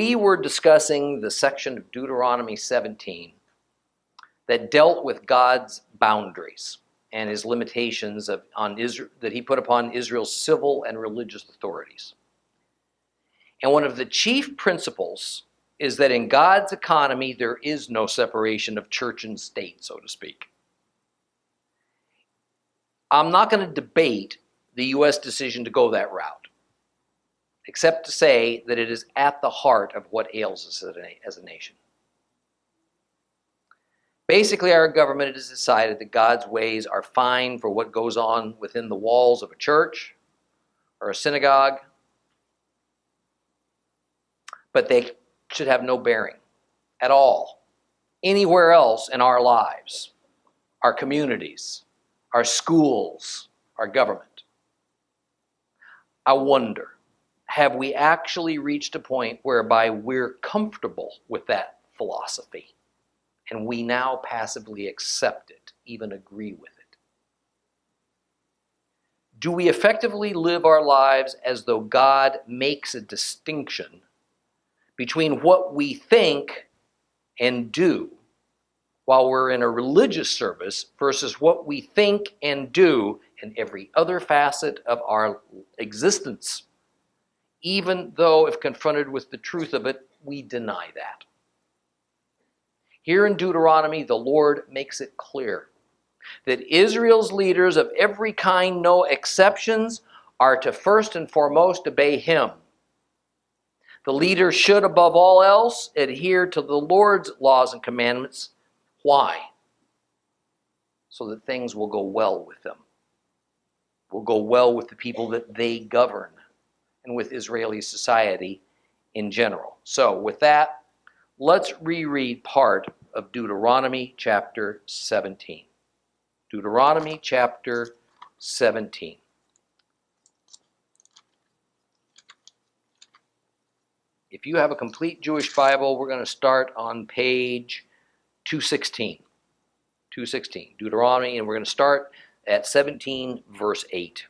we were discussing the section of Deuteronomy 17 that dealt with God's boundaries and his limitations that he put upon Israel's civil and religious authorities. And one of the chief principles is that in God's economy, there is no separation of church and state, so to speak. I'm not going to debate the U.S. decision to go that route, except to say that it is at the heart of what ails us as a nation. Basically, our government has decided that God's ways are fine for what goes on within the walls of a church or a synagogue, but they should have no bearing at all anywhere else in our lives, our communities, our schools, our government. I wonder, have we actually reached a point whereby we're comfortable with that philosophy and we now passively accept it, even agree with it? Do we effectively live our lives as though God makes a distinction between what we think and do while we're in a religious service versus what we think and do in every other facet of our existence, even though if confronted with the truth of it, we deny that? Here in Deuteronomy, the Lord makes it clear that Israel's leaders of every kind, no exceptions, are to first and foremost obey him. The leader should, above all else, adhere to the Lord's laws and commandments. Why? So that things will go well with them. Will go well with the people that they govern and with Israeli society in general. So with that, let's reread part of Deuteronomy chapter 17. Deuteronomy chapter 17. If you have a complete Jewish Bible, we're going to start on page 216. 216, Deuteronomy, and we're going to start at 17, verse 8.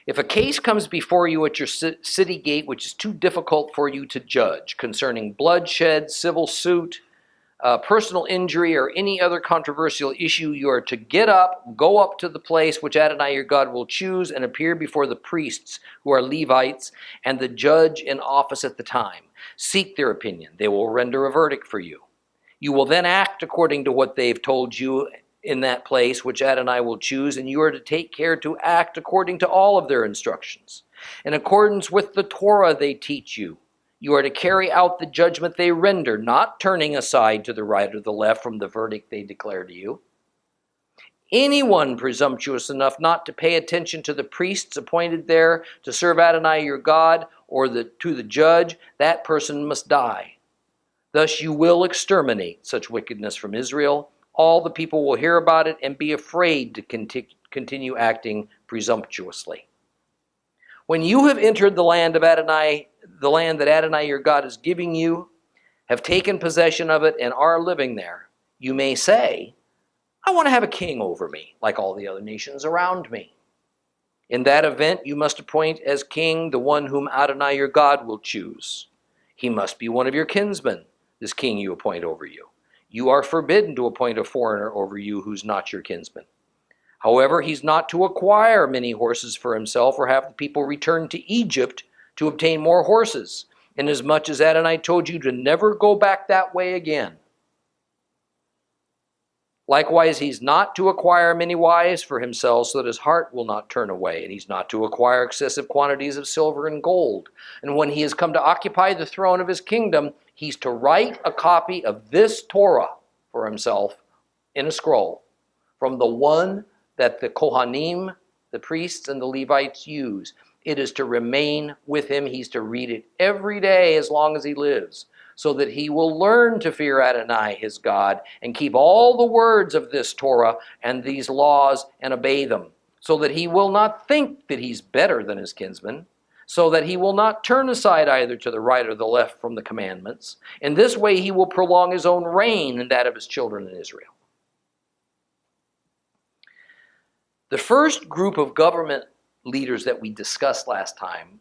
If a case comes before you at your city gate which is too difficult for you to judge, concerning bloodshed, civil suit, personal injury, or any other controversial issue, you are to get up, go up to the place which Adonai your God will choose, and appear before the priests who are Levites and the judge in office at the time. Seek their opinion. They will render a verdict for you. You will then act according to what they've told you in that place which Adonai will choose, and you are to take care to act according to all of their instructions. In accordance with the Torah they teach you, you are to carry out the judgment they render, not turning aside to the right or the left from the verdict they declare to you. Anyone presumptuous enough not to pay attention to the priests appointed there to serve Adonai your God or to the judge, that person must die. Thus you will exterminate such wickedness from Israel. All the people will hear about it and be afraid to continue acting presumptuously. When you have entered the land of Adonai, the land that Adonai your God is giving you, have taken possession of it and are living there, you may say, I want to have a king over me, like all the other nations around me. In that event, you must appoint as king the one whom Adonai your God will choose. He must be one of your kinsmen, this king you appoint over you. You are forbidden to appoint a foreigner over you who's not your kinsman. However, he's not to acquire many horses for himself or have the people return to Egypt to obtain more horses, inasmuch as Adonai told you to never go back that way again. Likewise, he's not to acquire many wives for himself so that his heart will not turn away, and he's not to acquire excessive quantities of silver and gold. And when he has come to occupy the throne of his kingdom, he's to write a copy of this Torah for himself in a scroll from the one that the Kohanim, the priests, and the Levites use. It is to remain with him. He's to read it every day as long as he lives, so that he will learn to fear Adonai his God and keep all the words of this Torah and these laws and obey them, so that he will not think that he's better than his kinsmen, so that he will not turn aside either to the right or the left from the commandments. In this way he will prolong his own reign and that of his children in Israel. The first group of government leaders that we discussed last time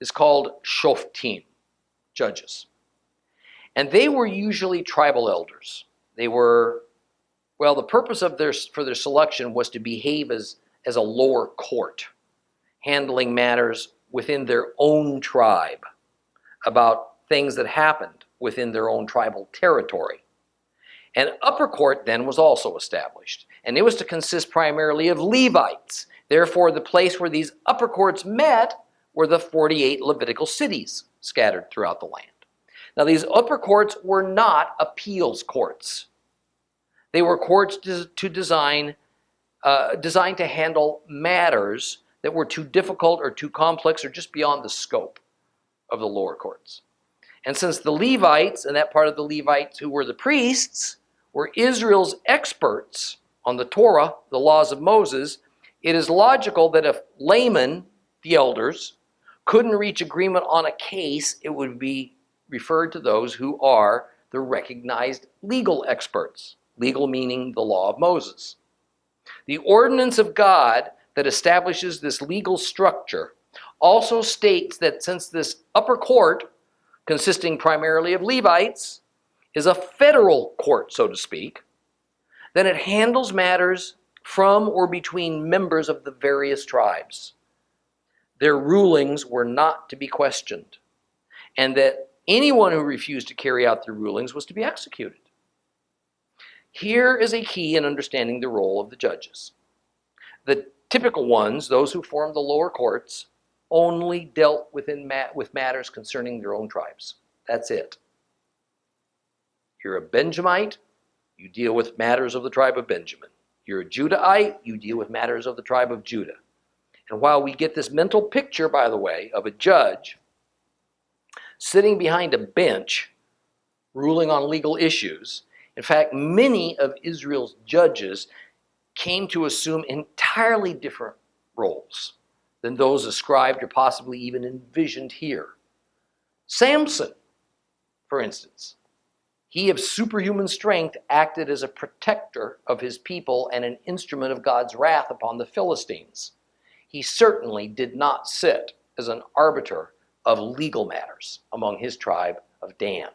is called Shoftim. judges. And they were usually tribal elders. They were, well, the purpose of their selection was to behave as a lower court, handling matters within their own tribe about things that happened within their own tribal territory. An upper court then was also established, and it was to consist primarily of Levites. Therefore, the place where these upper courts met were the 48 Levitical cities scattered throughout the land. Now, these upper courts were not appeals courts. They were courts designed to handle matters that were too difficult or too complex or just beyond the scope of the lower courts. And since the Levites, and that part of the Levites who were the priests, were Israel's experts on the Torah, the laws of Moses, it is logical that if laymen, the elders, couldn't reach agreement on a case, it would be referred to those who are the recognized legal experts. Legal meaning the law of Moses. The ordinance of God that establishes this legal structure also states that since this upper court, consisting primarily of Levites, is a federal court, so to speak, then it handles matters from or between members of the various tribes. Their rulings were not to be questioned, and that anyone who refused to carry out their rulings was to be executed. Here is a key in understanding the role of the judges. The typical ones, those who formed the lower courts, only dealt with matters concerning their own tribes. That's it. You're a Benjamite, you deal with matters of the tribe of Benjamin. You're a Judahite, you deal with matters of the tribe of Judah. And while we get this mental picture, by the way, of a judge sitting behind a bench ruling on legal issues, in fact, many of Israel's judges came to assume entirely different roles than those ascribed or possibly even envisioned here. Samson, for instance, he of superhuman strength acted as a protector of his people and an instrument of God's wrath upon the Philistines. He certainly did not sit as an arbiter of legal matters among his tribe of Dan.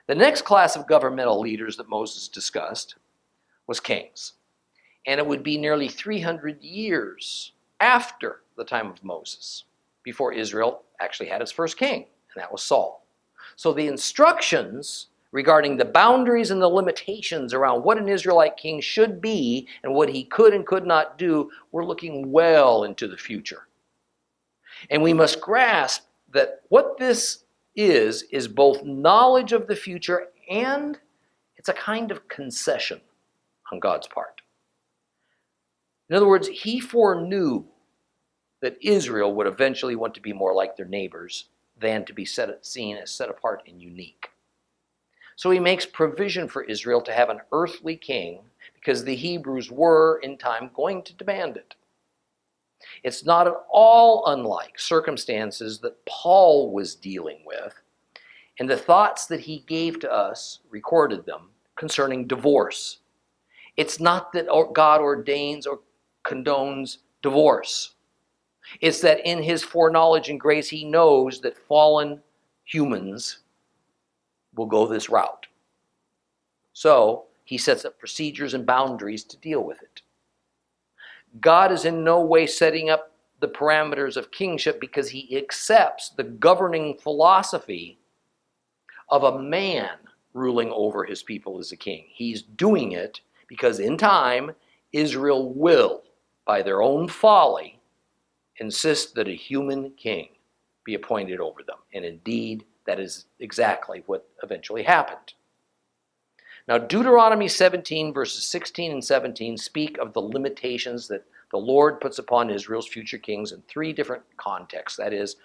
The next class of governmental leaders that Moses discussed was kings. And it would be nearly 300 years after the time of Moses before Israel actually had its first king, and that was Saul. So the instructions regarding the boundaries and the limitations around what an Israelite king should be and what he could and could not do were looking well into the future. And we must grasp that what this is both knowledge of the future and it's a kind of concession on God's part. In other words, he foreknew that Israel would eventually want to be more like their neighbors than to be seen as set apart and unique. So he makes provision for Israel to have an earthly king because the Hebrews were, in time, going to demand it. It's not at all unlike circumstances that Paul was dealing with, and the thoughts that he gave to us, recorded them, concerning divorce. It's not that God ordains or condones divorce. It's that in his foreknowledge and grace, he knows that fallen humans will go this route. So he sets up procedures and boundaries to deal with it. God is in no way setting up the parameters of kingship because he accepts the governing philosophy of a man ruling over his people as a king. He's doing it because in time, Israel will, by their own folly, insist that a human king be appointed over them. And indeed, that is exactly what eventually happened. Now, Deuteronomy 17, verses 16 and 17 speak of the limitations that the Lord puts upon Israel's future kings in three different contexts. That is,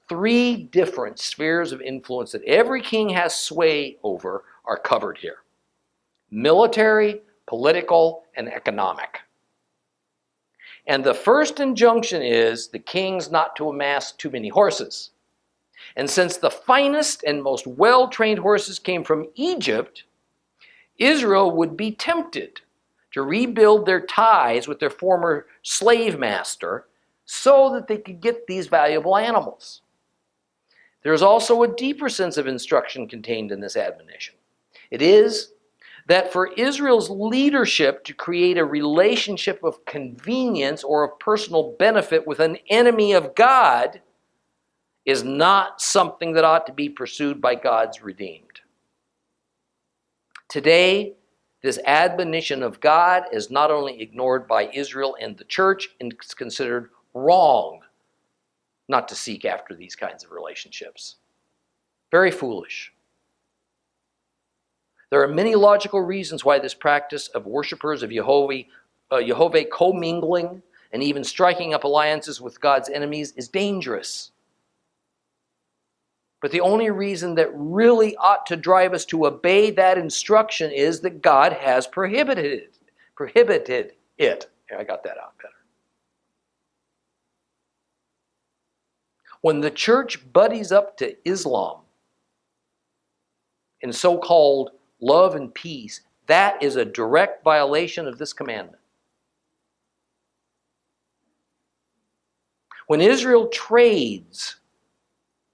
three different spheres of influence that every king has sway over are covered here: military, political, and economic. And the first injunction is the kings not to amass too many horses. And since the finest and most well-trained horses came from Egypt, Israel would be tempted to rebuild their ties with their former slave master so that they could get these valuable animals. There is also a deeper sense of instruction contained in this admonition. It is that for Israel's leadership to create a relationship of convenience or of personal benefit with an enemy of God is not something that ought to be pursued by God's redeemed. Today, this admonition of God is not only ignored by Israel and the church, and it's considered wrong not to seek after these kinds of relationships. Very foolish. There are many logical reasons why this practice of worshipers of Jehovah commingling and even striking up alliances with God's enemies is dangerous. But the only reason that really ought to drive us to obey that instruction is that God has prohibited it. I got that out better. When the church buddies up to Islam in so-called love and peace, that is a direct violation of this commandment. When Israel trades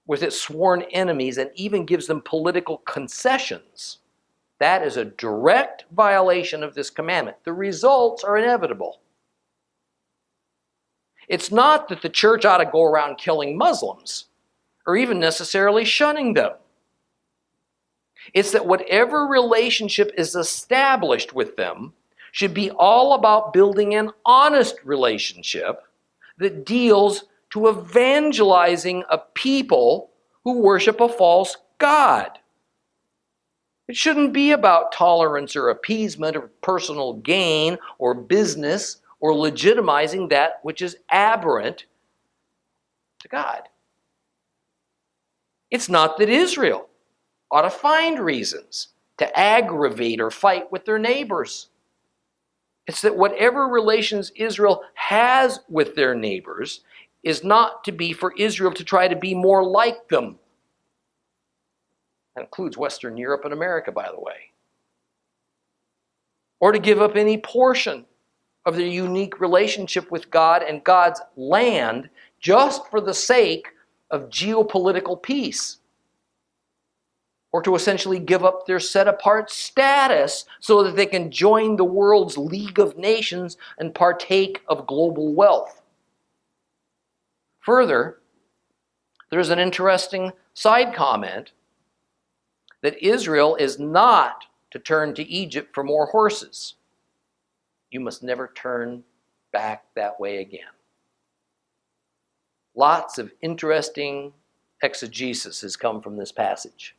with its sworn enemies and even gives them political concessions, that is a direct violation of this commandment. The results are inevitable. It's not that the church ought to go around killing Muslims or even necessarily shunning them. It's that whatever relationship is established with them should be all about building an honest relationship that deals to evangelizing a people who worship a false god. It shouldn't be about tolerance or appeasement or personal gain or business or legitimizing that which is aberrant to God. It's not that Israel ought to find reasons to aggravate or fight with their neighbors. It's that whatever relations Israel has with their neighbors is not to be for Israel to try to be more like them. That includes Western Europe and America, by the way. Or to give up any portion of their unique relationship with God and God's land just for the sake of geopolitical peace. Or to essentially give up their set-apart status so that they can join the world's League of Nations and partake of global wealth. Further, there's an interesting side comment that Israel is not to turn to Egypt for more horses. You must never turn back that way again. Lots of interesting exegesis has come from this passage,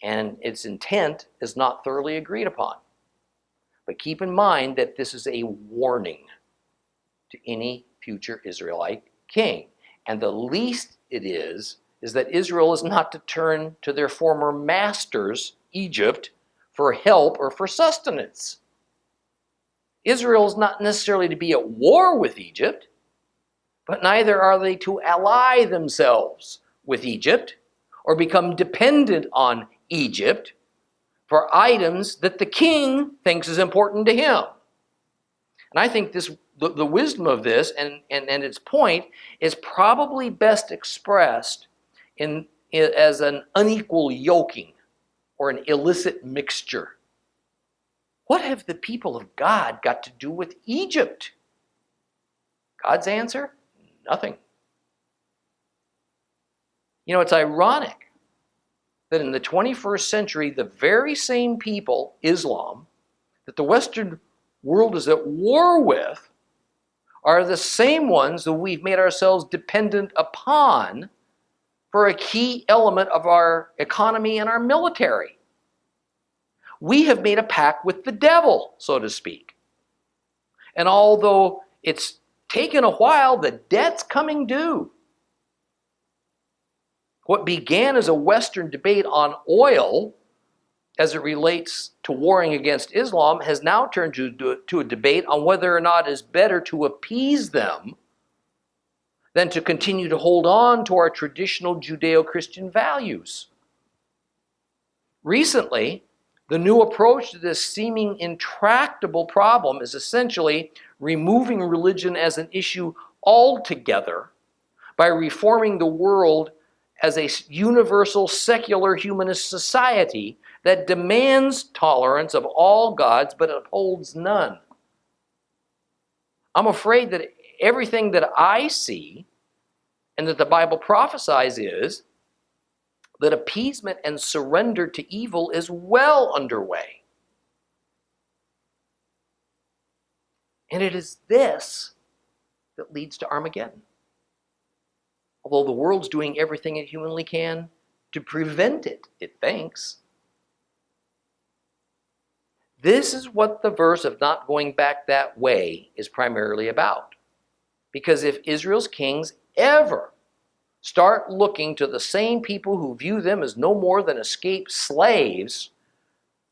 and its intent is not thoroughly agreed upon. But keep in mind that this is a warning to any future Israelite king. And the least it is that Israel is not to turn to their former masters, Egypt, for help or for sustenance. Israel is not necessarily to be at war with Egypt, but neither are they to ally themselves with Egypt or become dependent on Egypt for items that the king thinks is important to him. And I think the wisdom of this and its point is probably best expressed as an unequal yoking or an illicit mixture. What have the people of God got to do with Egypt? God's answer? Nothing. You know, it's ironic that in the 21st century, the very same people, Islam, that the Western world is at war with, are the same ones that we've made ourselves dependent upon for a key element of our economy and our military. We have made a pact with the devil, so to speak. And although it's taken a while, the debt's coming due. What began as a Western debate on oil as it relates to warring against Islam has now turned to a debate on whether or not it's better to appease them than to continue to hold on to our traditional Judeo-Christian values. Recently, the new approach to this seeming intractable problem is essentially removing religion as an issue altogether by reforming the world as a universal secular humanist society that demands tolerance of all gods but upholds none. I'm afraid that everything that I see and that the Bible prophesies is that appeasement and surrender to evil is well underway. And it is this that leads to Armageddon. Although the world's doing everything it humanly can to prevent it, it thinks. This is what the verse of not going back that way is primarily about. Because if Israel's kings ever start looking to the same people who view them as no more than escaped slaves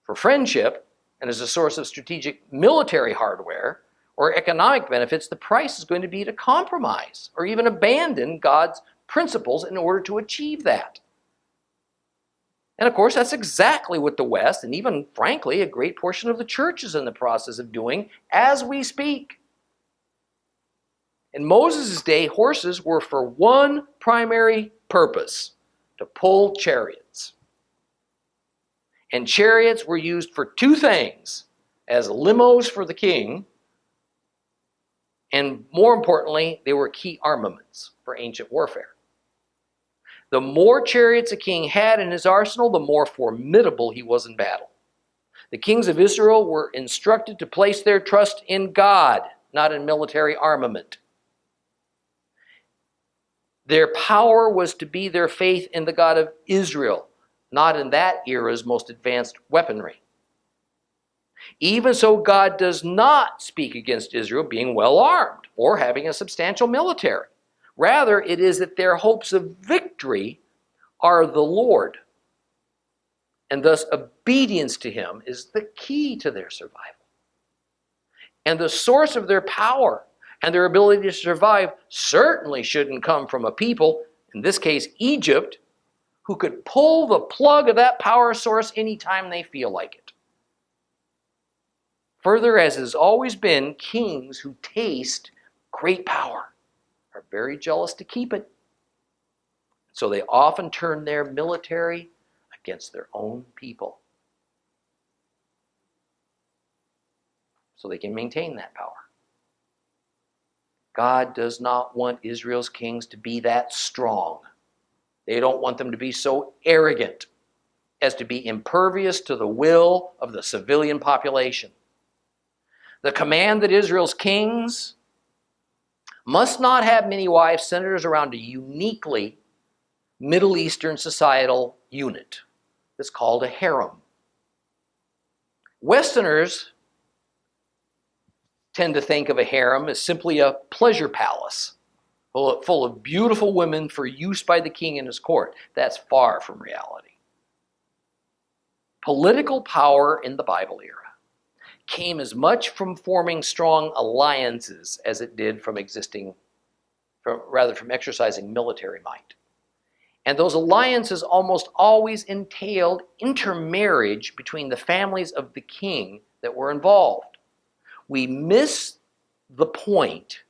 for friendship and as a source of strategic military hardware or economic benefits, the price is going to be to compromise or even abandon God's principles in order to achieve that. And of course, that's exactly what the West, and even frankly, a great portion of the church is in the process of doing as we speak. In Moses' day, horses were for one primary purpose: to pull chariots. And chariots were used for two things: as limos for the king, and more importantly, they were key armaments for ancient warfare. The more chariots a king had in his arsenal, the more formidable he was in battle. The kings of Israel were instructed to place their trust in God, not in military armament. Their power was to be their faith in the God of Israel, not in that era's most advanced weaponry. Even so, God does not speak against Israel being well armed or having a substantial military. Rather, it is that their hopes of victory are the Lord, and thus obedience to Him is the key to their survival. And the source of their power and their ability to survive certainly shouldn't come from a people, in this case Egypt, who could pull the plug of that power source anytime they feel like it. Further, as has always been, kings who taste great power are very jealous to keep it. So they often turn their military against their own people, so they can maintain that power. God does not want Israel's kings to be that strong. They don't want them to be so arrogant as to be impervious to the will of the civilian population. The command that Israel's kings must not have many wives centers around a uniquely Middle Eastern societal unit that's called a harem. Westerners tend to think of a harem as simply a pleasure palace full of beautiful women for use by the king and his court. That's far from reality. Political power in the Bible era came as much from forming strong alliances as it did from exercising military might. And those alliances almost always entailed intermarriage between the families of the king that were involved. We miss the point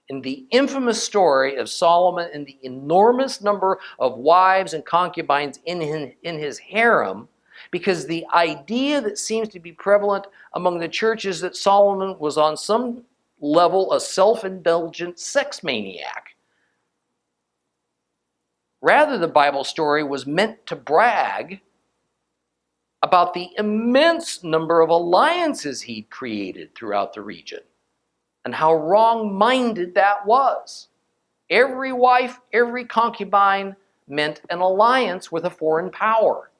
in the infamous story of Solomon and the enormous number of wives and concubines in his harem, because the idea that seems to be prevalent among the church is that Solomon was on some level a self-indulgent sex maniac. Rather, the Bible story was meant to brag about the immense number of alliances he'd created throughout the region and how wrong-minded that was. Every wife, every concubine meant an alliance with a foreign power.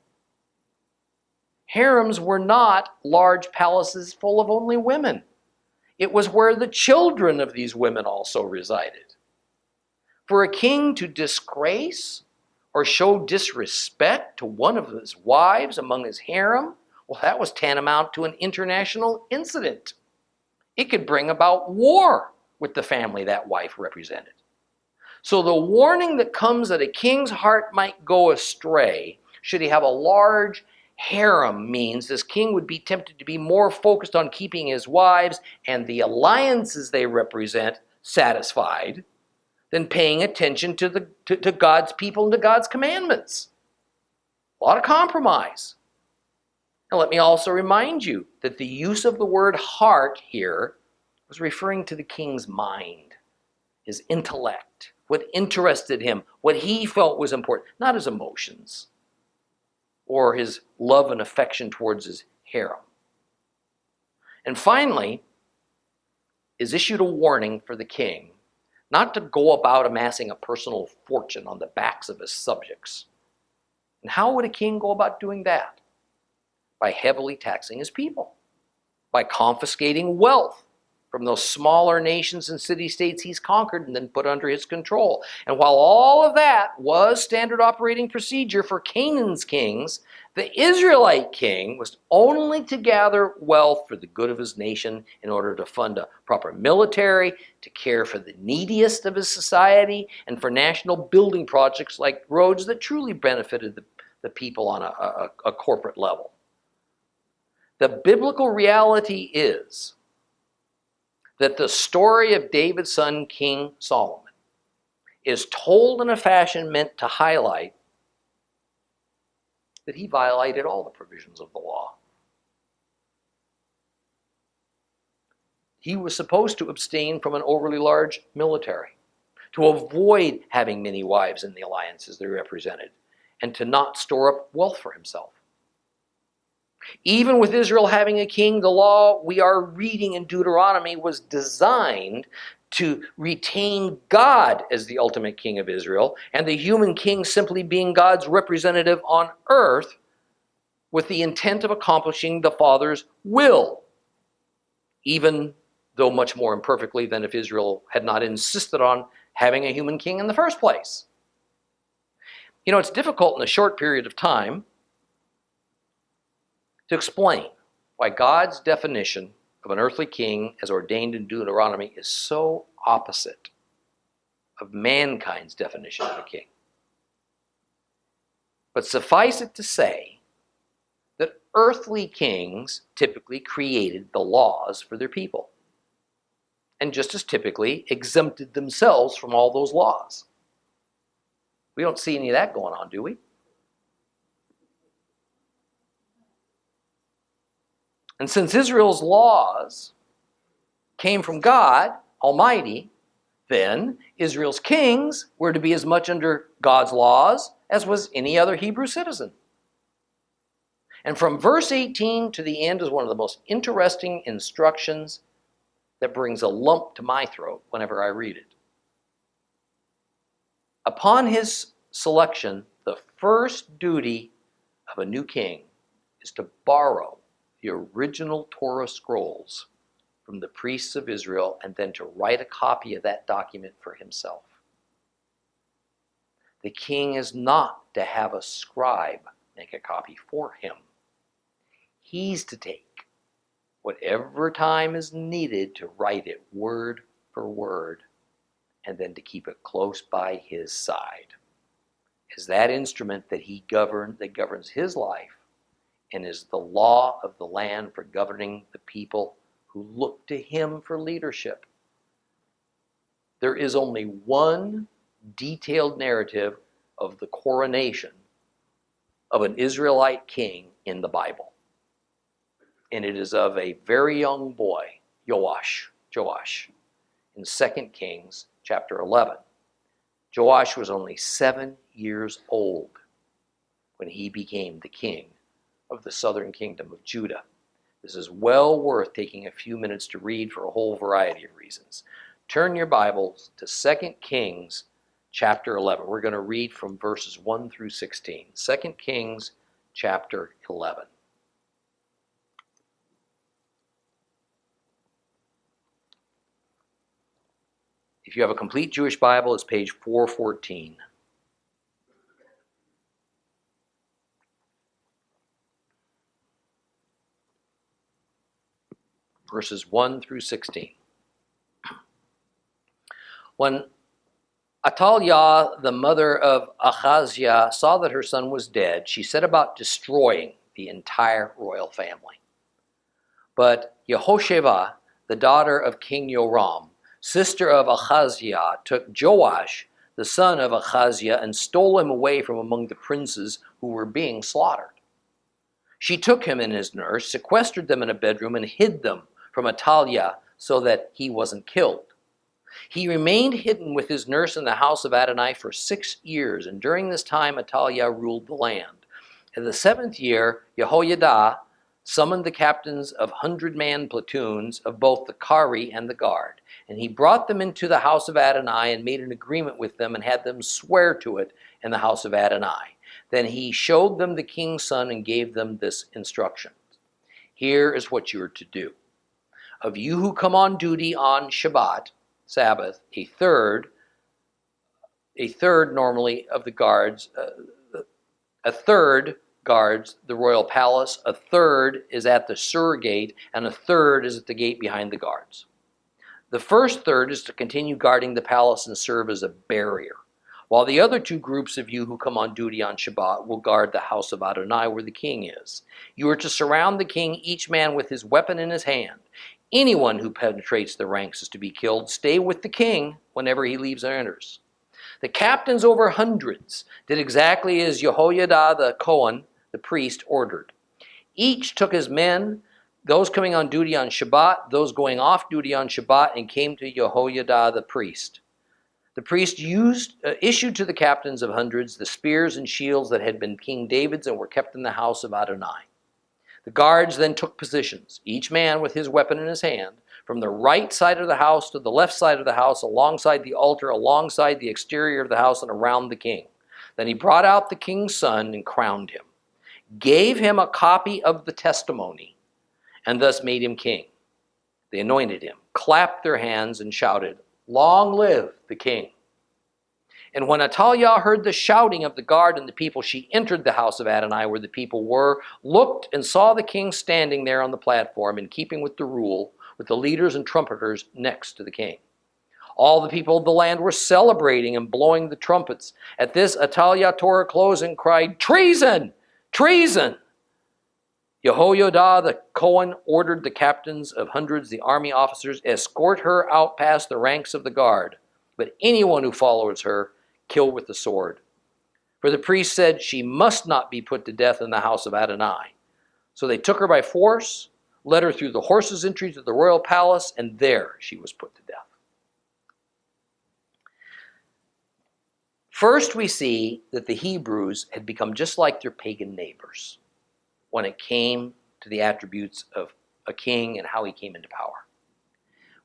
Harems were not large palaces full of only women. It was where the children of these women also resided. For a king to disgrace or show disrespect to one of his wives among his harem, well, that was tantamount to an international incident. It could bring about war with the family that wife represented. So the warning that comes that a king's heart might go astray should he have a large harem means this king would be tempted to be more focused on keeping his wives and the alliances they represent satisfied than paying attention to God's people and to God's commandments. A lot of compromise. Now let me also remind you that the use of the word heart here was referring to the king's mind, his intellect, what interested him, what he felt was important, not his emotions or his love and affection towards his harem. And finally, is issued a warning for the king not to go about amassing a personal fortune on the backs of his subjects. And how would a king go about doing that? By heavily taxing his people, by confiscating wealth from those smaller nations and city-states he's conquered and then put under his control. And while all of that was standard operating procedure for Canaan's kings, the Israelite king was only to gather wealth for the good of his nation in order to fund a proper military, to care for the neediest of his society, and for national building projects like roads that truly benefited the people on a corporate level. The biblical reality is that the story of David's son, King Solomon, is told in a fashion meant to highlight that he violated all the provisions of the law. He was supposed to abstain from an overly large military, to avoid having many wives in the alliances they represented, and to not store up wealth for himself. Even with Israel having a king, the law we are reading in Deuteronomy was designed to retain God as the ultimate king of Israel, and the human king simply being God's representative on earth with the intent of accomplishing the Father's will, even though much more imperfectly than if Israel had not insisted on having a human king in the first place. You know, it's difficult in a short period of time to explain why God's definition of an earthly king as ordained in Deuteronomy is so opposite of mankind's definition of a king. But suffice it to say that earthly kings typically created the laws for their people, and just as typically exempted themselves from all those laws. We don't see any of that going on, do we? And since Israel's laws came from God Almighty, then Israel's kings were to be as much under God's laws as was any other Hebrew citizen. And from verse 18 to the end is one of the most interesting instructions that brings a lump to my throat whenever I read it. Upon his selection, the first duty of a new king is to borrow the original Torah scrolls from the priests of Israel and then to write a copy of that document for himself. The king is not to have a scribe make a copy for him. He's to take whatever time is needed to write it word for word and then to keep it close by his side as that instrument that governs his life and is the law of the land for governing the people who look to him for leadership. There is only one detailed narrative of the coronation of an Israelite king in the Bible. And it is of a very young boy, Joash, in 2 Kings chapter 11. Joash was only 7 years old when he became the king of the southern kingdom of Judah. This is well worth taking a few minutes to read for a whole variety of reasons. Turn your Bibles to 2 Kings chapter 11. We're going to read from verses 1 through 16. 2 Kings chapter 11. If you have a complete Jewish Bible, it's page 414. Verses 1 through 16. When Athaliah, the mother of Ahaziah, saw that her son was dead, she set about destroying the entire royal family. But Yehosheba, the daughter of King Joram, sister of Ahaziah, took Joash, the son of Ahaziah, and stole him away from among the princes who were being slaughtered. She took him and his nurse, sequestered them in a bedroom, and hid them from Athaliah so that he wasn't killed. He remained hidden with his nurse in the house of Adonai for 6 years, and during this time Athaliah ruled the land. In the 7th year, Jehoiada summoned the captains of 100-man platoons of both the Kari and the guard, and he brought them into the house of Adonai and made an agreement with them and had them swear to it in the house of Adonai. Then he showed them the king's son and gave them this instruction. Here is what you are to do. Of you who come on duty on Shabbat, Sabbath, a third normally of the guards, a third guards the royal palace, a third is at the Sur gate, and a third is at the gate behind the guards. The first third is to continue guarding the palace and serve as a barrier, while the other 2 groups of you who come on duty on Shabbat will guard the house of Adonai where the king is. You are to surround the king, each man with his weapon in his hand. Anyone who penetrates the ranks is to be killed. Stay with the king whenever he leaves or enters. The captains over hundreds did exactly as Jehoiada the Cohen, the priest, ordered. Each took his men, those coming on duty on Shabbat, those going off duty on Shabbat, and came to Jehoiada the priest. The priest issued to the captains of hundreds the spears and shields that had been King David's and were kept in the house of Adonai. The guards then took positions, each man with his weapon in his hand, from the right side of the house to the left side of the house, alongside the altar, alongside the exterior of the house, and around the king. Then he brought out the king's son and crowned him, gave him a copy of the testimony, and thus made him king. They anointed him, clapped their hands, and shouted, "Long live the king." And when Athaliah heard the shouting of the guard and the people, she entered the house of Adonai where the people were, looked, and saw the king standing there on the platform in keeping with the rule, with the leaders and trumpeters next to the king. All the people of the land were celebrating and blowing the trumpets. At this, Athaliah tore her clothes and cried, "Treason! Treason!" Jehoiada the Cohen ordered the captains of hundreds, the army officers, escort her out past the ranks of the guard, but anyone who follows her, kill with the sword. For the priest said she must not be put to death in the house of Adonai. So they took her by force, led her through the horses' entry to the royal palace, and there she was put to death. First, we see that the Hebrews had become just like their pagan neighbors when it came to the attributes of a king and how he came into power.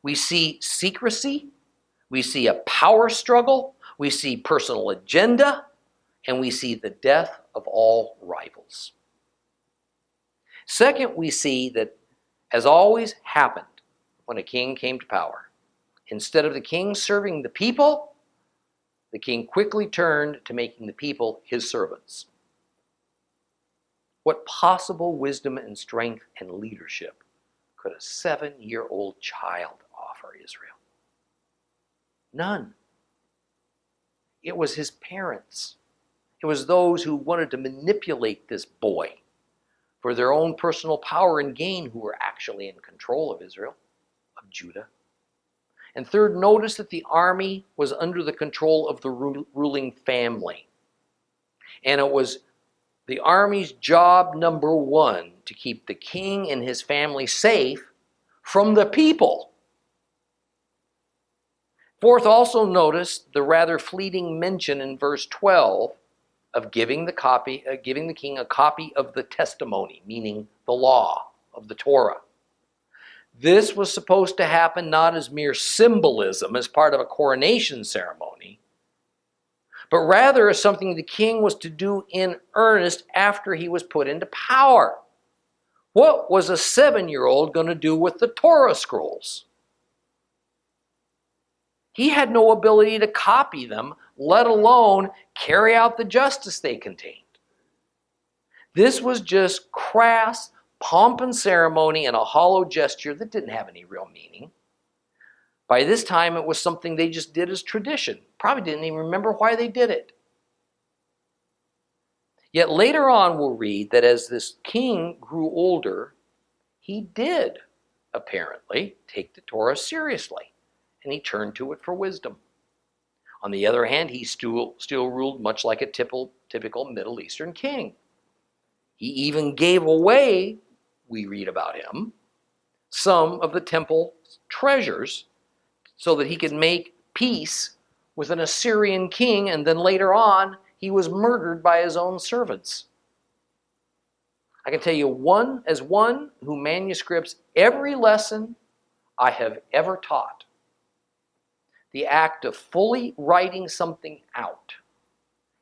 We see secrecy, we see a power struggle, we see personal agenda, and we see the death of all rivals. Second, we see that, as always happened when a king came to power, instead of the king serving the people, the king quickly turned to making the people his servants. What possible wisdom and strength and leadership could a 7-year-old child offer Israel? None. It was his parents. It was those who wanted to manipulate this boy for their own personal power and gain who were actually in control of Israel, of Judah. And third, notice that the army was under the control of the ruling family. And it was the army's job number 1 to keep the king and his family safe from the people. Fourth, also notice the rather fleeting mention in verse 12 of giving the king a copy of the testimony, meaning the law of the Torah. This was supposed to happen not as mere symbolism, as part of a coronation ceremony, but rather as something the king was to do in earnest after he was put into power. What was a 7-year-old going to do with the Torah scrolls? He had no ability to copy them, let alone carry out the justice they contained. This was just crass pomp and ceremony and a hollow gesture that didn't have any real meaning. By this time, it was something they just did as tradition. Probably didn't even remember why they did it. Yet later on, we'll read that as this king grew older, he did apparently take the Torah seriously and he turned to it for wisdom. On the other hand, he still ruled much like a typical Middle Eastern king. He even gave away, we read about him, some of the temple treasures so that he could make peace with an Assyrian king, and then later on, he was murdered by his own servants. I can tell you, as one who manuscripts every lesson I have ever taught, the act of fully writing something out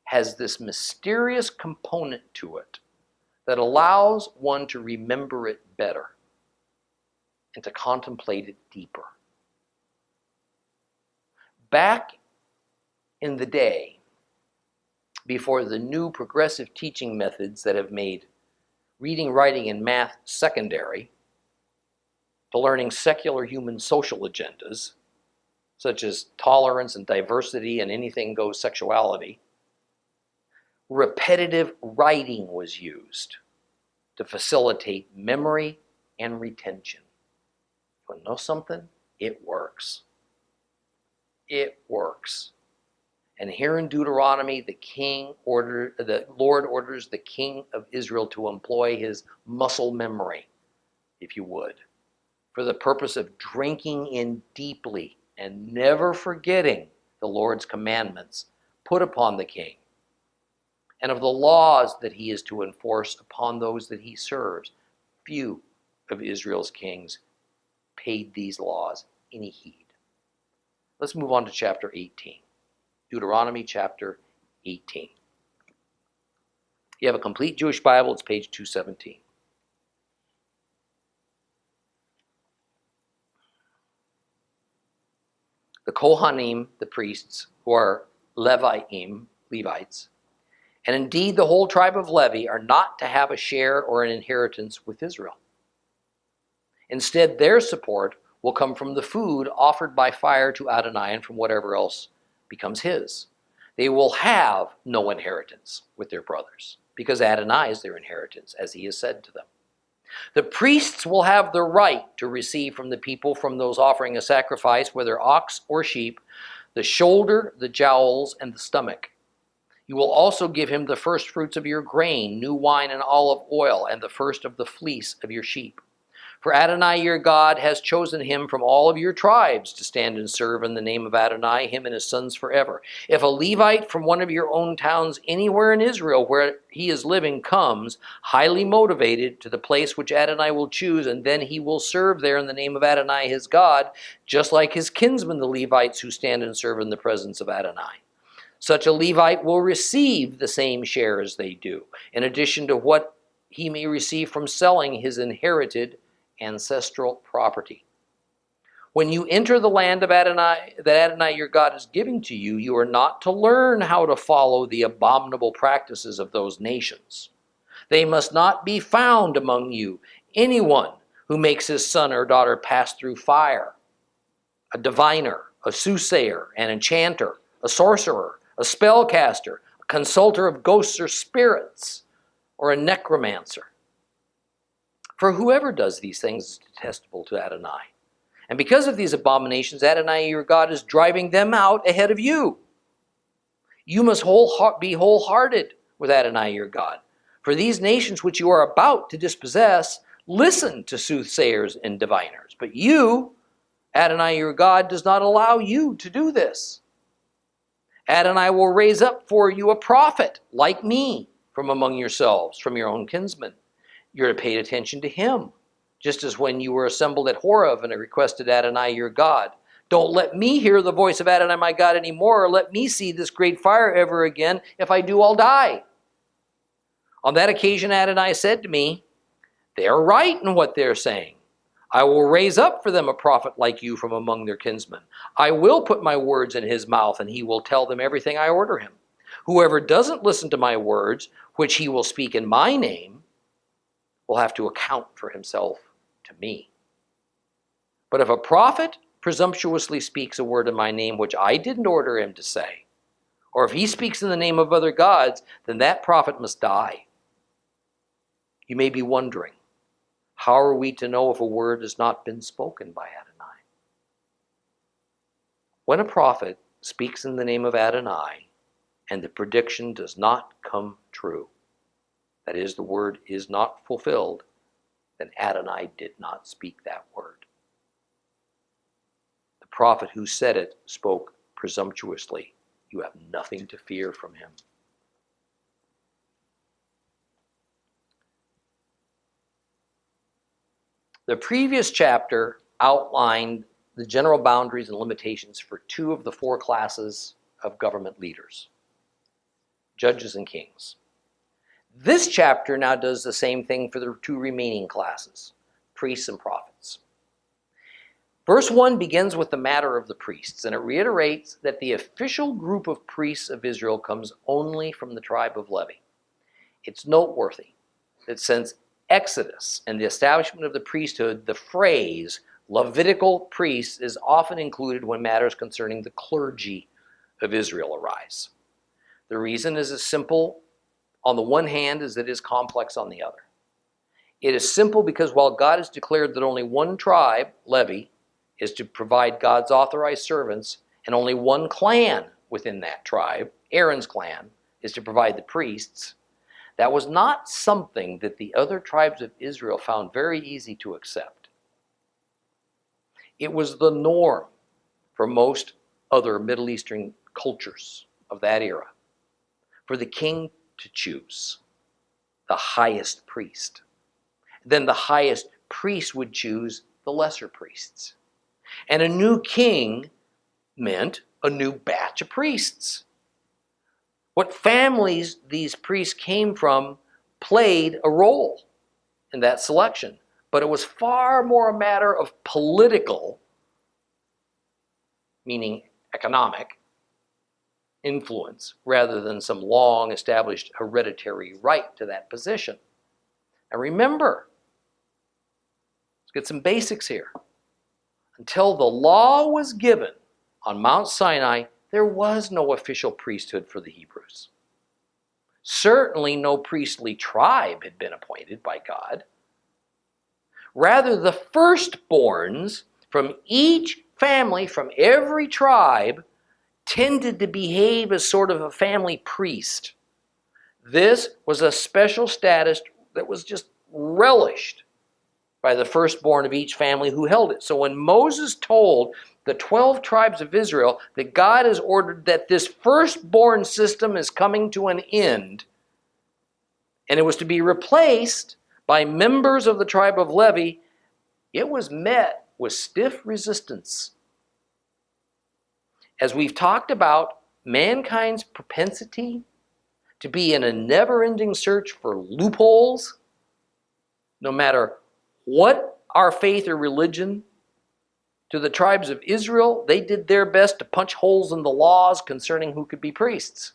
has this mysterious component to it that allows one to remember it better and to contemplate it deeper. Back in the day, before the new progressive teaching methods that have made reading, writing, and math secondary to learning secular human social agendas, such as tolerance and diversity and anything goes sexuality, repetitive writing was used to facilitate memory and retention. You want to know something? It works. It works. And here in Deuteronomy, the Lord orders the king of Israel to employ his muscle memory, if you would, for the purpose of drinking in deeply and never forgetting the Lord's commandments put upon the king, and of the laws that he is to enforce upon those that he serves. Few of Israel's kings paid these laws any heed. Let's move on to chapter 18. Deuteronomy chapter 18. You have a complete Jewish Bible, it's page 217. The Kohanim, the priests, who are Levites, and indeed the whole tribe of Levi, are not to have a share or an inheritance with Israel. Instead, their support will come from the food offered by fire to Adonai and from whatever else becomes his. They will have no inheritance with their brothers, because Adonai is their inheritance, as he has said to them. The priests will have the right to receive from the people, from those offering a sacrifice, whether ox or sheep, the shoulder, the jowls, and the stomach. You will also give him the first fruits of your grain, new wine and olive oil, and the first of the fleece of your sheep. For Adonai your God has chosen him from all of your tribes to stand and serve in the name of Adonai, him and his sons forever. If a Levite from one of your own towns anywhere in Israel where he is living comes, highly motivated, to the place which Adonai will choose, and then he will serve there in the name of Adonai his God, just like his kinsmen the Levites who stand and serve in the presence of Adonai. Such a Levite will receive the same share as they do, in addition to what he may receive from selling his inherited ancestral property. When you enter the land of Adonai, that Adonai your God is giving to you, you are not to learn how to follow the abominable practices of those nations. They must not be found among you anyone who makes his son or daughter pass through fire, a diviner, a soothsayer, an enchanter, a sorcerer, a spellcaster, a consulter of ghosts or spirits, or a necromancer. For whoever does these things is detestable to Adonai. And because of these abominations, Adonai your God is driving them out ahead of you. You must be wholehearted with Adonai your God. For these nations which you are about to dispossess listen to soothsayers and diviners. But you, Adonai your God, does not allow you to do this. Adonai will raise up for you a prophet like me from among yourselves, from your own kinsmen. You're to pay attention to him, just as when you were assembled at Horeb and requested Adonai your God. Don't let me hear the voice of Adonai my God anymore, or let me see this great fire ever again. If I do, I'll die. On that occasion, Adonai said to me, they are right in what they're saying. I will raise up for them a prophet like you from among their kinsmen. I will put my words in his mouth, and he will tell them everything I order him. Whoever doesn't listen to my words, which he will speak in my name, will have to account for himself to me. But if a prophet presumptuously speaks a word in my name which I didn't order him to say, or if he speaks in the name of other gods, then that prophet must die. You may be wondering, how are we to know if a word has not been spoken by Adonai? When a prophet speaks in the name of Adonai and the prediction does not come true, that is, the word is not fulfilled, then Adonai did not speak that word. The prophet who said it spoke presumptuously. You have nothing to fear from him. The previous chapter outlined the general boundaries and limitations for two of the four classes of government leaders, judges and kings. This chapter now does the same thing for the two remaining classes, priests and prophets. Verse 1 begins with the matter of the priests, and it reiterates that the official group of priests of Israel comes only from the tribe of Levi. It's noteworthy that since Exodus and the establishment of the priesthood, the phrase Levitical priests is often included when matters concerning the clergy of Israel arise. The reason is as simple on the one hand as it is complex on the other. It is simple because while God has declared that only one tribe, Levi, is to provide God's authorized servants, and only one clan within that tribe, Aaron's clan, is to provide the priests, that was not something that the other tribes of Israel found very easy to accept. It was the norm for most other Middle Eastern cultures of that era for the king to choose the highest priest. Then the highest priest would choose the lesser priests. And a new king meant a new batch of priests. What families these priests came from played a role in that selection. But it was far more a matter of political, meaning economic, influence, rather than some long established hereditary right to that position. Now remember, let's get some basics here. Until the law was given on Mount Sinai, there was no official priesthood for the Hebrews. Certainly no priestly tribe had been appointed by God. Rather, the firstborns from each family, from every tribe, tended to behave as sort of a family priest. This was a special status that was just relished by the firstborn of each family who held it. So when Moses told the 12 tribes of Israel that God has ordered that this firstborn system is coming to an end, and it was to be replaced by members of the tribe of Levi, it was met with stiff resistance. As we've talked about, mankind's propensity to be in a never-ending search for loopholes, no matter what our faith or religion, to the tribes of Israel, they did their best to punch holes in the laws concerning who could be priests.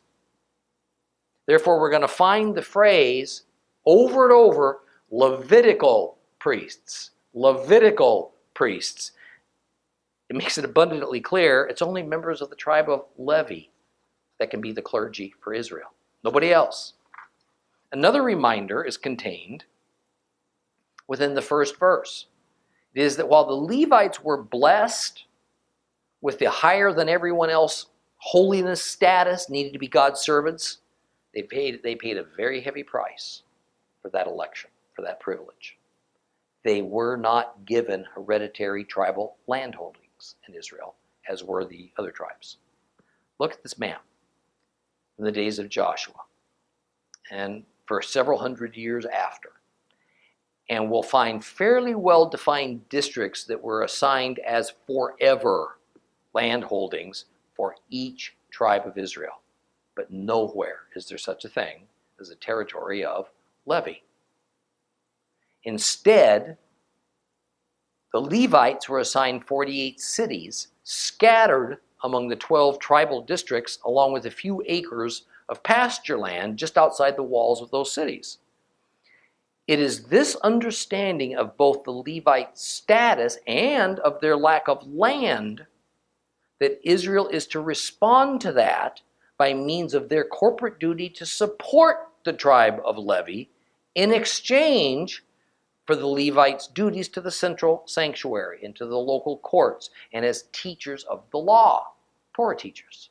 Therefore, we're going to find the phrase over and over, Levitical priests. Levitical priests. It makes it abundantly clear it's only members of the tribe of Levi that can be the clergy for Israel. Nobody else. Another reminder is contained within the first verse. It is that while the Levites were blessed with the higher than everyone else holiness status, needed to be God's servants, they paid a very heavy price for that election, for that privilege. They were not given hereditary tribal landholdings in Israel, as were the other tribes. Look at this map from the days of Joshua, and for several hundred years after. And we'll find fairly well-defined districts that were assigned as forever landholdings for each tribe of Israel. But nowhere is there such a thing as a territory of Levi. Instead, the Levites were assigned 48 cities scattered among the 12 tribal districts, along with a few acres of pasture land just outside the walls of those cities. It is this understanding of both the Levite status and of their lack of land that Israel is to respond to that by means of their corporate duty to support the tribe of Levi in exchange for the Levites' duties to the central sanctuary and to the local courts and as teachers of the law. Torah teachers.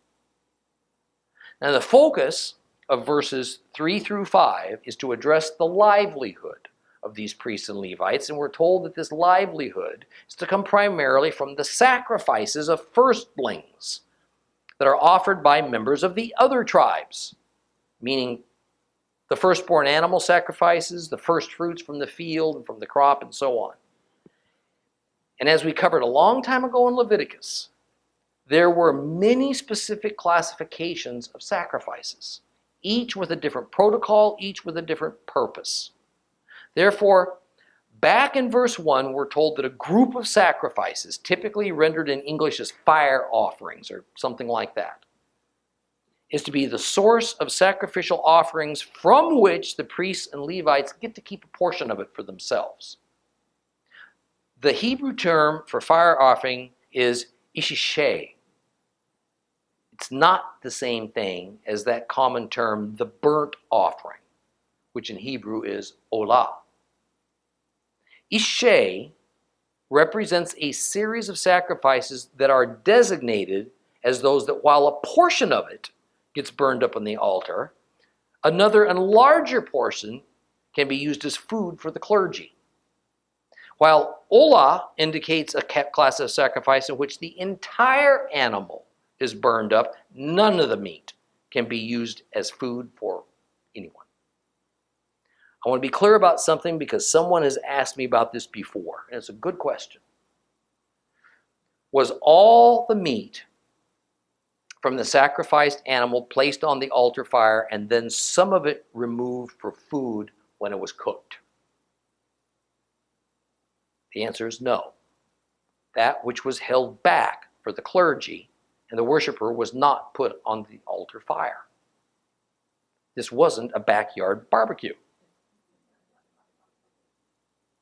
Now the focus of verses 3 through 5 is to address the livelihood of these priests and Levites, and we're told that this livelihood is to come primarily from the sacrifices of firstlings that are offered by members of the other tribes, meaning the firstborn animal sacrifices, the first fruits from the field and from the crop, and so on. And as we covered a long time ago in Leviticus, there were many specific classifications of sacrifices, each with a different protocol, each with a different purpose. Therefore, back in verse 1, we're told that a group of sacrifices, typically rendered in English as fire offerings or something like that, is to be the source of sacrificial offerings from which the priests and Levites get to keep a portion of it for themselves. The Hebrew term for fire offering is ishisheh. It's not the same thing as that common term, the burnt offering, which in Hebrew is olah. Isheh represents a series of sacrifices that are designated as those that, while a portion of it gets burned up on the altar, another and larger portion can be used as food for the clergy. While olah indicates a class of sacrifice in which the entire animal is burned up, none of the meat can be used as food for anyone. I want to be clear about something because someone has asked me about this before, and it's a good question. Was all the meat from the sacrificed animal placed on the altar fire and then some of it removed for food when it was cooked? The answer is no. That which was held back for the clergy and the worshiper was not put on the altar fire. This wasn't a backyard barbecue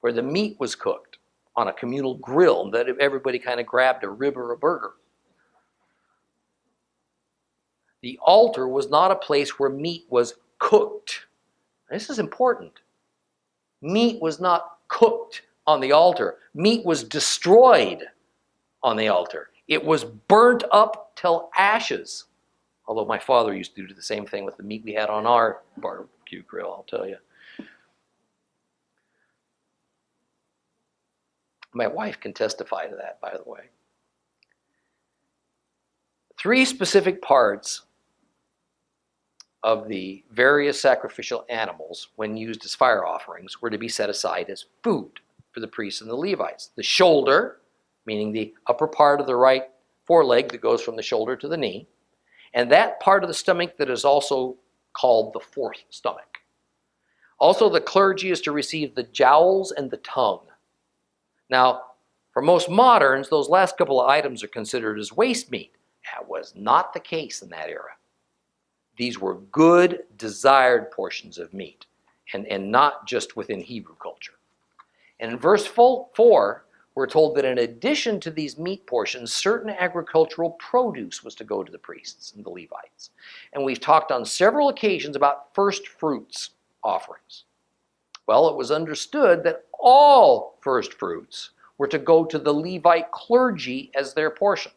where the meat was cooked on a communal grill and that everybody kind of grabbed a rib or a burger. The altar was not a place where meat was cooked. This is important. Meat was not cooked on the altar. Meat was destroyed on the altar. It was burnt up till ashes. Although my father used to do the same thing with the meat we had on our barbecue grill, I'll tell you. My wife can testify to that, by the way. 3 specific parts of the various sacrificial animals, when used as fire offerings, were to be set aside as food for the priests and the Levites. The shoulder, meaning the upper part of the right foreleg that goes from the shoulder to the knee, and that part of the stomach that is also called the fourth stomach. Also, the clergy is to receive the jowls and the tongue. Now, for most moderns, those last couple of items are considered as waste meat. That was not the case in that era. These were good, desired portions of meat, and not just within Hebrew culture. And in verse 4, we're told that in addition to these meat portions, certain agricultural produce was to go to the priests and the Levites. And we've talked on several occasions about first fruits offerings. Well, it was understood that all first fruits were to go to the Levite clergy as their portion.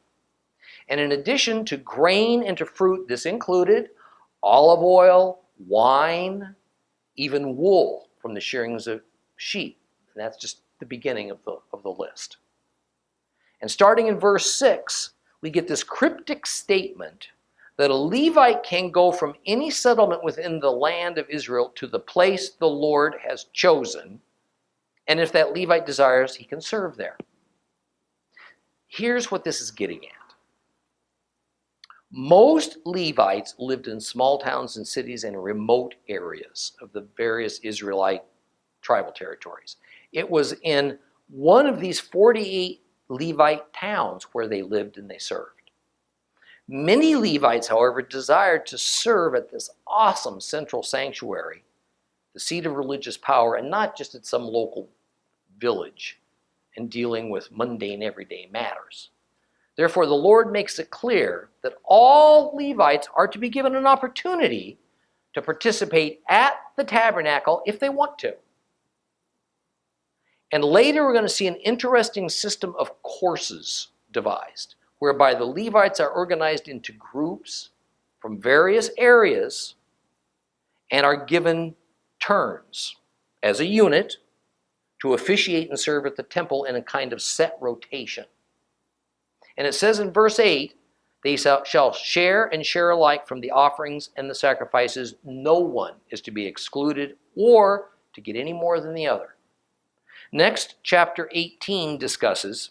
And in addition to grain and to fruit, this included olive oil, wine, even wool from the shearings of sheep. And that's just the beginning of the list. And starting in verse 6, we get this cryptic statement that a Levite can go from any settlement within the land of Israel to the place the Lord has chosen, and if that Levite desires, he can serve there. Here's what this is getting at. Most Levites lived in small towns and cities and remote areas of the various Israelite tribal territories. It was in one of these 48 Levite towns where they lived and they served. Many Levites, however, desired to serve at this awesome central sanctuary, the seat of religious power, and not just at some local village and dealing with mundane everyday matters. Therefore, the Lord makes it clear that all Levites are to be given an opportunity to participate at the tabernacle if they want to. And later we're going to see an interesting system of courses devised, whereby the Levites are organized into groups from various areas and are given turns as a unit to officiate and serve at the temple in a kind of set rotation. And it says in verse 8, they shall share and share alike from the offerings and the sacrifices. No one is to be excluded or to get any more than the other. Next, chapter 18 discusses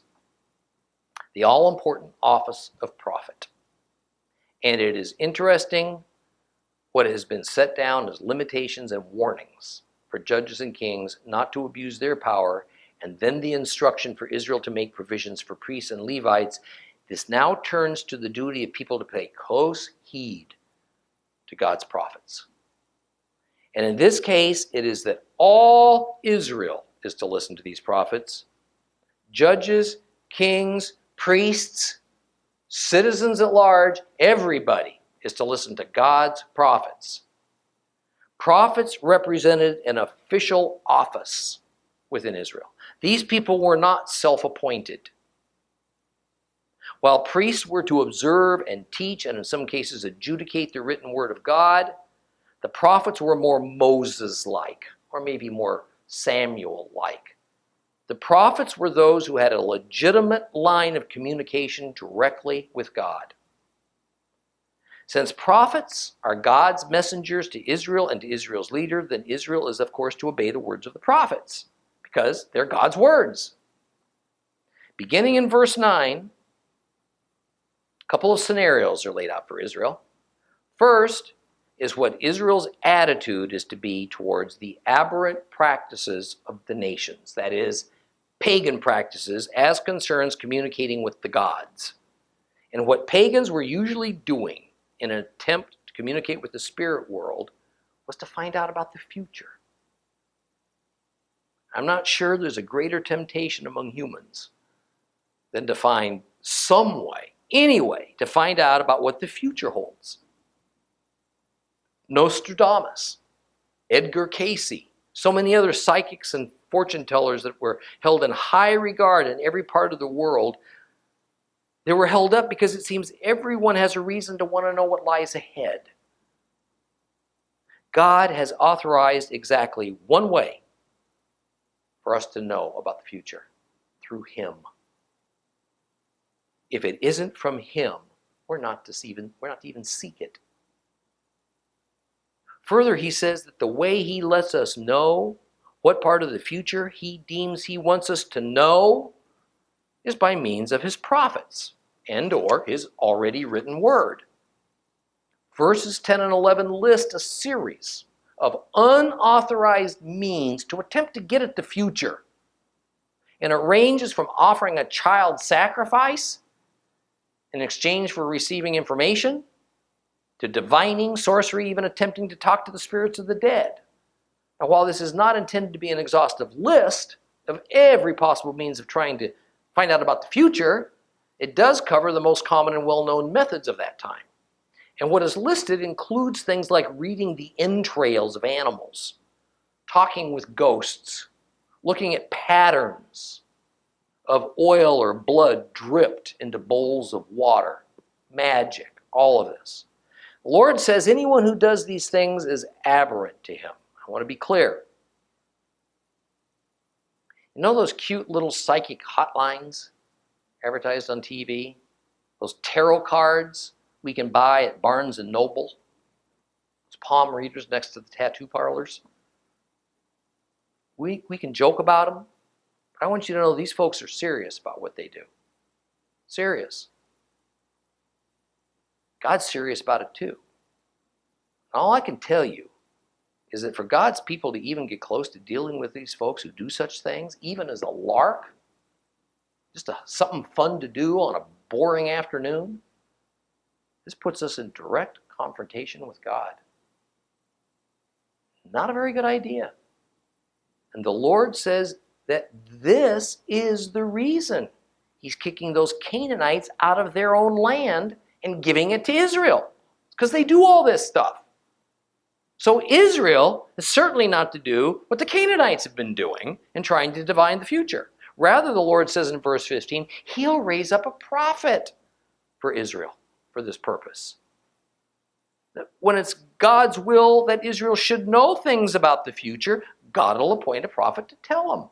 the all-important office of prophet. And it is interesting what has been set down as limitations and warnings for judges and kings not to abuse their power, and then the instruction for Israel to make provisions for priests and Levites. This now turns to the duty of people to pay close heed to God's prophets. And in this case, it is that all Israel is to listen to these prophets. Judges, kings, priests, citizens at large, everybody is to listen to God's prophets. Prophets represented an official office within Israel. These people were not self-appointed. While priests were to observe and teach, and in some cases adjudicate the written word of God, the prophets were more Moses-like, or maybe more Samuel-like. The prophets were those who had a legitimate line of communication directly with God. Since prophets are God's messengers to Israel and to Israel's leader, then Israel is, of course, to obey the words of the prophets, because they're God's words. Beginning in verse 9, a couple of scenarios are laid out for Israel. First is what Israel's attitude is to be towards the aberrant practices of the nations, that is, pagan practices as concerns communicating with the gods. And what pagans were usually doing in an attempt to communicate with the spirit world was to find out about the future. I'm not sure there's a greater temptation among humans than to find some way, any way, to find out about what the future holds. Nostradamus, Edgar Cayce, so many other psychics and fortune tellers that were held in high regard in every part of the world, they were held up because it seems everyone has a reason to want to know what lies ahead. God has authorized exactly one way for us to know about the future: through Him. If it isn't from Him, we're not to even seek it. Further, he says that the way He lets us know what part of the future He deems He wants us to know is by means of His prophets and or His already written word. Verses 10 and 11 list a series of unauthorized means to attempt to get at the future. And it ranges from offering a child sacrifice in exchange for receiving information, to divining, sorcery, even attempting to talk to the spirits of the dead. Now, while this is not intended to be an exhaustive list of every possible means of trying to find out about the future, it does cover the most common and well-known methods of that time. And what is listed includes things like reading the entrails of animals, talking with ghosts, looking at patterns of oil or blood dripped into bowls of water, magic, all of this. The Lord says anyone who does these things is aberrant to Him. I want to be clear. You know those cute little psychic hotlines advertised on TV? Those tarot cards we can buy at Barnes & Noble? Those palm readers next to the tattoo parlors? We can joke about them, but I want you to know these folks are serious about what they do. Serious. God's serious about it too. All I can tell you is that for God's people to even get close to dealing with these folks who do such things, even as a lark, just something fun to do on a boring afternoon, this puts us in direct confrontation with God. Not a very good idea. And the Lord says that this is the reason He's kicking those Canaanites out of their own land and giving it to Israel, because they do all this stuff. So Israel is certainly not to do what the Canaanites have been doing in trying to divine the future. Rather, the Lord says in verse 15, He'll raise up a prophet for Israel for this purpose. When it's God's will that Israel should know things about the future, God will appoint a prophet to tell them.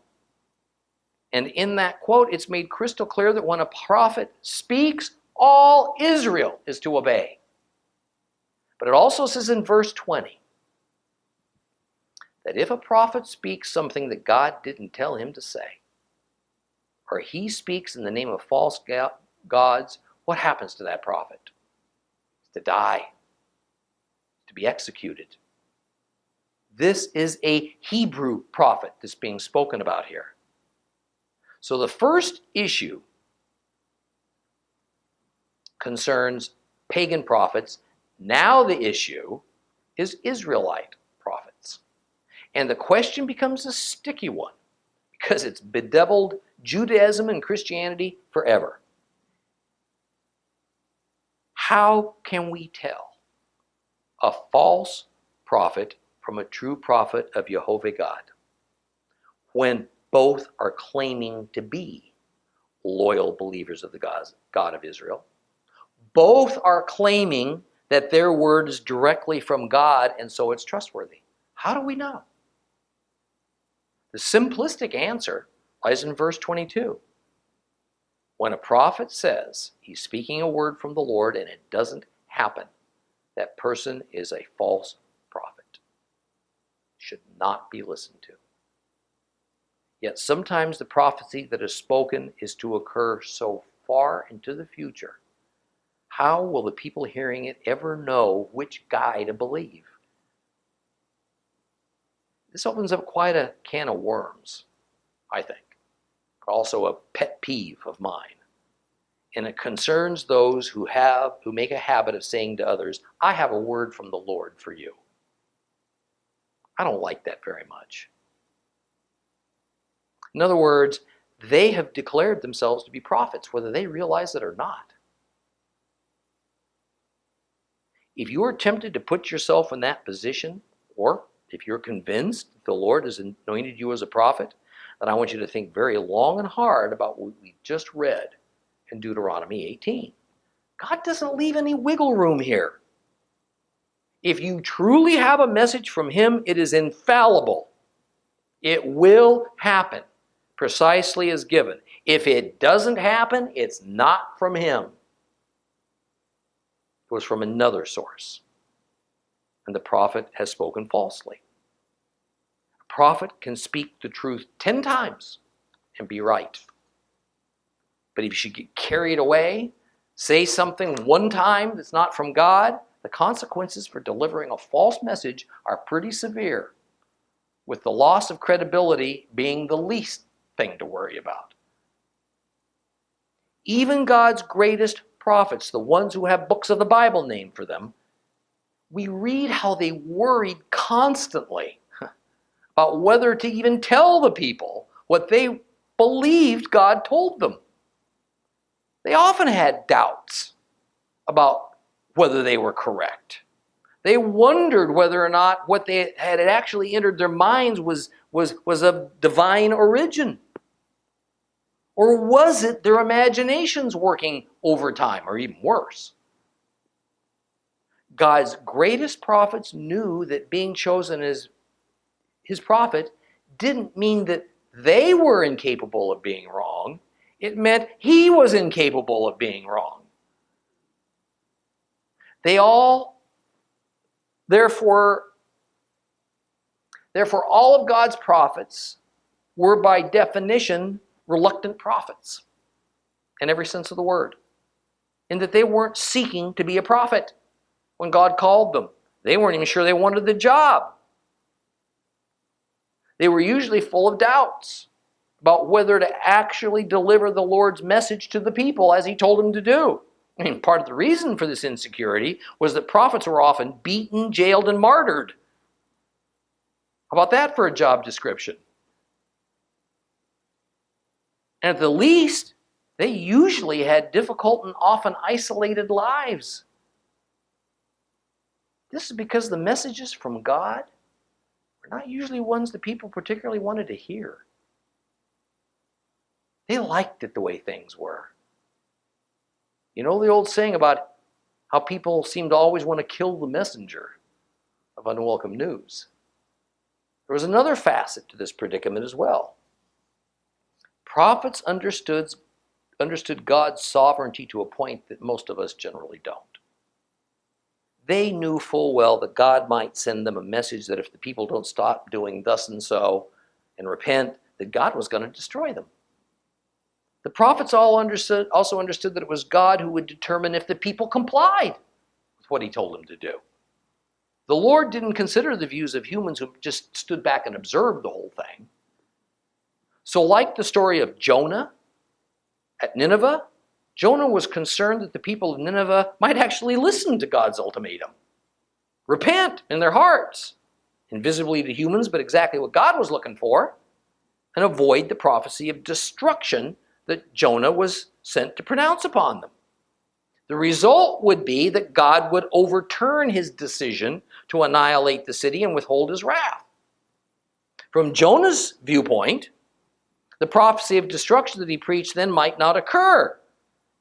And in that quote, it's made crystal clear that when a prophet speaks, all Israel is to obey. But it also says in verse 20 that if a prophet speaks something that God didn't tell him to say, or he speaks in the name of false gods, what happens to that prophet? To die, to be executed. This is a Hebrew prophet that's being spoken about here. So the first issue concerns pagan prophets. Now the issue is Israelite prophets. And the question becomes a sticky one because it's bedeviled Judaism and Christianity forever. How can we tell a false prophet from a true prophet of Jehovah God when both are claiming to be loyal believers of the God of Israel? Both are claiming that their word is directly from God and so it's trustworthy. How do we know? The simplistic answer lies in verse 22. When a prophet says he's speaking a word from the Lord and it doesn't happen, that person is a false prophet. Should not be listened to. Yet sometimes the prophecy that is spoken is to occur so far into the future. How will the people hearing it ever know which guy to believe? This opens up quite a can of worms, I think. Also a pet peeve of mine. And it concerns those who make a habit of saying to others, I have a word from the Lord for you. I don't like that very much. In other words, they have declared themselves to be prophets, whether they realize it or not. If you are tempted to put yourself in that position, or if you're convinced that the Lord has anointed you as a prophet, then I want you to think very long and hard about what we just read in Deuteronomy 18. God doesn't leave any wiggle room here. If you truly have a message from Him, it is infallible. It will happen precisely as given. If it doesn't happen, it's not from Him. It was from another source. And the prophet has spoken falsely. A prophet can speak the truth 10 times and be right. But if you should get carried away, say something one time that's not from God, the consequences for delivering a false message are pretty severe, with the loss of credibility being the least thing to worry about. Even God's greatest prophets, the ones who have books of the Bible named for them, we read how they worried constantly about whether to even tell the people what they believed God told them. They often had doubts about whether they were correct. They wondered whether or not what they had actually entered their minds was of divine origin. Or was it their imaginations working overtime, or even worse? God's greatest prophets knew that being chosen as His prophet didn't mean that they were incapable of being wrong. It meant He was incapable of being wrong. They all, therefore all of God's prophets were by definition reluctant prophets in every sense of the word, in that they weren't seeking to be a prophet when God called them. They weren't even sure they wanted the job. They were usually full of doubts about whether to actually deliver the Lord's message to the people as He told them to do. I mean, part of the reason for this insecurity was that prophets were often beaten, jailed, and martyred. How about that for a job description? And at the least, they usually had difficult and often isolated lives. This is because the messages from God were not usually ones that people particularly wanted to hear. They liked it the way things were. You know the old saying about how people seem to always want to kill the messenger of unwelcome news. There was another facet to this predicament as well. Prophets understood God's sovereignty to a point that most of us generally don't. They knew full well that God might send them a message that if the people don't stop doing thus and so and repent, that God was going to destroy them. The prophets also understood that it was God who would determine if the people complied with what he told them to do. The Lord didn't consider the views of humans who just stood back and observed the whole thing. So like the story of Jonah at Nineveh, Jonah was concerned that the people of Nineveh might actually listen to God's ultimatum. Repent in their hearts, invisibly to humans, but exactly what God was looking for, and avoid the prophecy of destruction that Jonah was sent to pronounce upon them. The result would be that God would overturn his decision to annihilate the city and withhold his wrath. From Jonah's viewpoint, the prophecy of destruction that he preached then might not occur.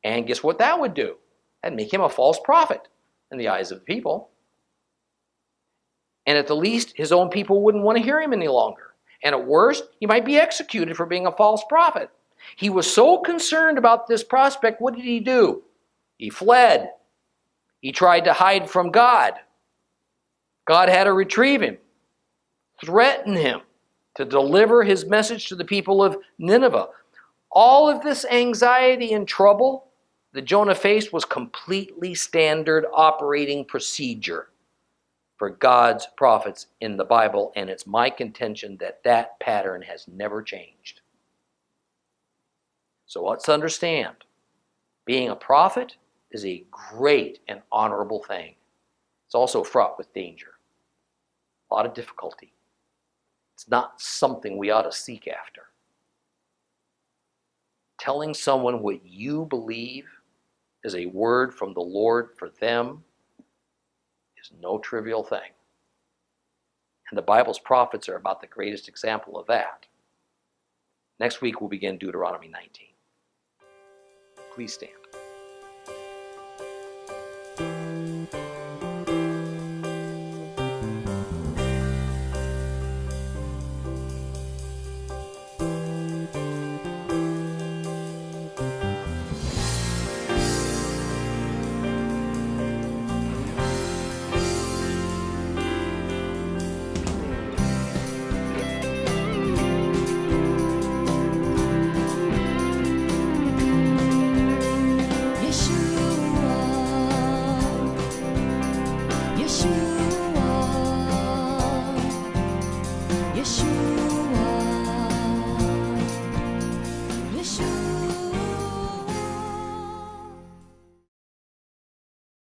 And guess what that would do? That'd make him a false prophet in the eyes of the people. And at the least, his own people wouldn't want to hear him any longer. And at worst, he might be executed for being a false prophet. He was so concerned about this prospect, what did he do? He fled. He tried to hide from God. God had to retrieve him, threaten him to deliver his message to the people of Nineveh. All of this anxiety and trouble that Jonah faced was completely standard operating procedure for God's prophets in the Bible, and it's my contention that that pattern has never changed. So let's understand, being a prophet is a great and honorable thing. It's also fraught with danger, a lot of difficulty. It's not something we ought to seek after. Telling someone what you believe is a word from the Lord for them is no trivial thing. And the Bible's prophets are about the greatest example of that. Next week we'll begin Deuteronomy 19. Please stand.